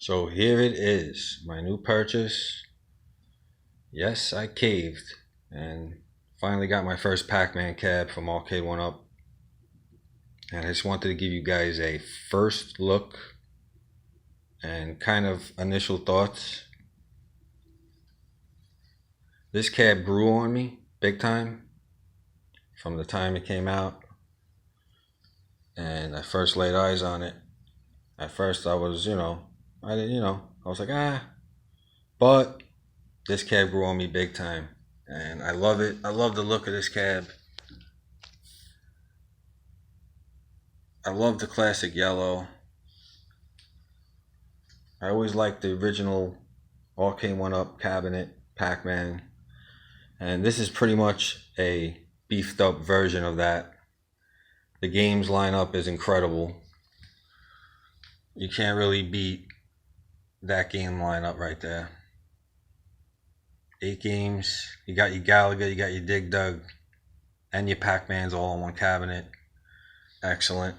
So here it is, my new purchase. Yes, I caved and finally got my first Pac-Man cab from Arcade1Up. And I just wanted to give you guys a first look and kind of initial thoughts. This cab grew on me big time from the time it came out and I first laid eyes on it. At first I was, I was like, but this cab grew on me big time and I love it. I love the look of this cab. I love the classic yellow. I always liked the original Arcade1Up cabinet Pac-Man, and this is pretty much a beefed up version of that. The games lineup is incredible. You can't really beat that game lineup right there. 8 games. You got your Galaga, you got your Dig Dug, and your Pac-Mans all in one cabinet. Excellent.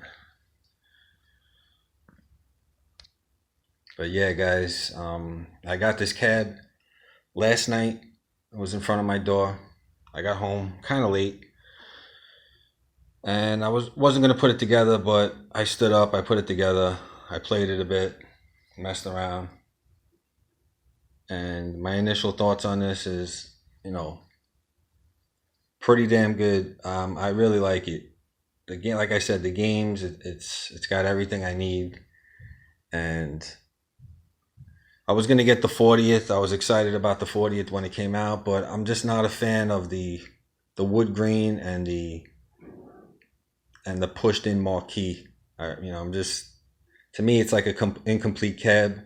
But yeah, guys, I got this cab last night. It was in front of my door. I got home kind of late, and I wasn't gonna put it together, but I stood up, I put it together, I played it a bit, messed around, and my initial thoughts on this is, pretty damn good. I really like it. The game, like I said, the games, it's got everything I need, and I was gonna get the 40th. I was excited about the 40th when it came out, but I'm just not a fan of the wood grain and the pushed in marquee. To me, it's like a incomplete cab.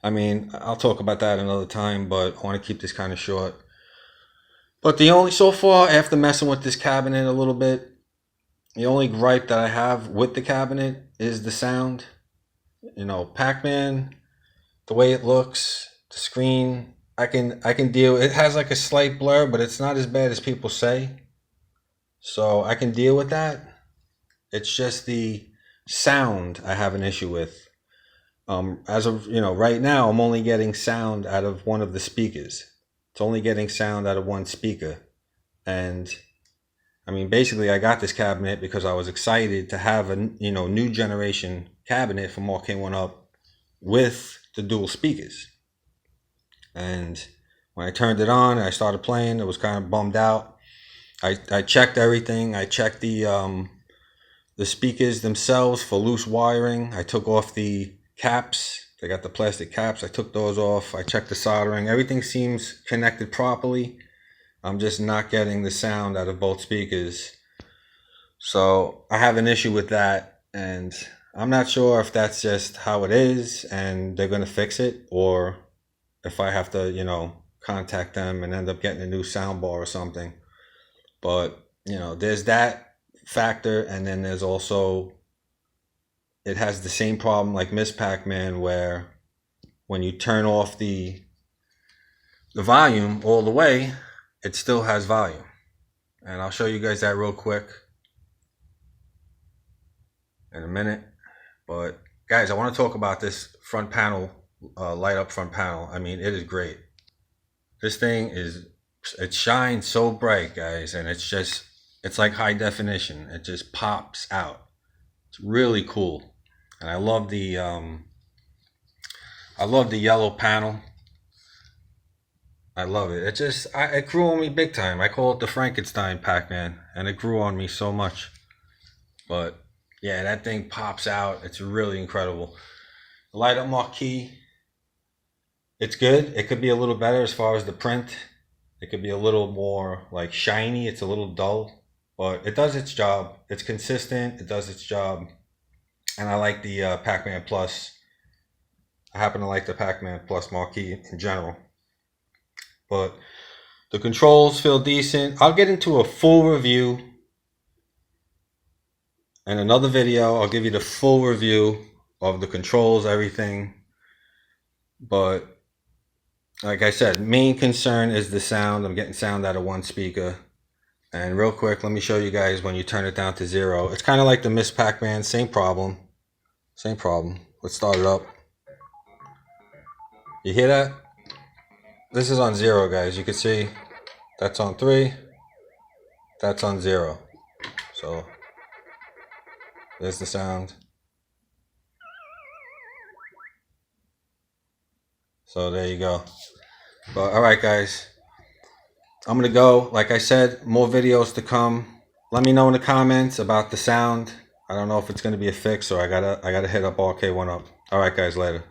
I mean, I'll talk about that another time, but I want to keep this kind of short. But so far, after messing with this cabinet a little bit, the only gripe that I have with the cabinet is the sound. Pac-Man, the way it looks, the screen, I can deal. It has like a slight blur, but it's not as bad as people say. So I can deal with that. It's just the sound I have an issue with. As of right now, I'm only getting sound out of one of the speakers. It's only getting sound out of one speaker, and I mean, basically, I got this cabinet because I was excited to have a new generation cabinet from Arcade1Up with the dual speakers. And when I turned it on and I started playing, I was kind of bummed out. I checked everything. I checked the speakers themselves for loose wiring. I took off the caps. They got the plastic caps. I took those off. I checked the soldering. Everything seems connected properly. I'm just not getting the sound out of both speakers. So I have an issue with that, and I'm not sure if that's just how it is and they're going to fix it, or if I have to, contact them and end up getting a new sound bar or something. But, there's that factor, and then there's also, it has the same problem like Miss Pac-Man, where when you turn off the volume all the way, it still has volume. And I'll show you guys that real quick in a minute. But guys, I want to talk about this front panel, light up front panel. I mean, it is great. This thing it shines so bright, guys, and it's like high definition. It just pops out. It's really cool. And I love the yellow panel. I love it. It grew on me big time. I call it the Frankenstein Pac-Man, and it grew on me so much. But yeah, that thing pops out. It's really incredible. The light up marquee, it's good. It could be a little better as far as the print. It could be a little more like shiny. It's a little dull, but it does its job. It's consistent. It does its job. And I like the Pac-Man Plus. I happen to like the Pac-Man Plus marquee in general. But the controls feel decent. I'll get into a full review in another video. I'll give you the full review of the controls, everything. But like I said, main concern is the sound. I'm getting sound out of one speaker. And real quick, let me show you guys when you turn it down to 0. It's kind of like the Miss Pac-Man, same problem. Let's start it up. You hear that? This is on 0, guys. You can see that's on 3. That's on 0. So there's the sound. So there you go. But alright, guys. I'm going to go. Like I said, more videos to come. Let me know in the comments about the sound. I don't know if it's going to be a fix or I gotta hit up Arcade1Up. Alright, guys, later.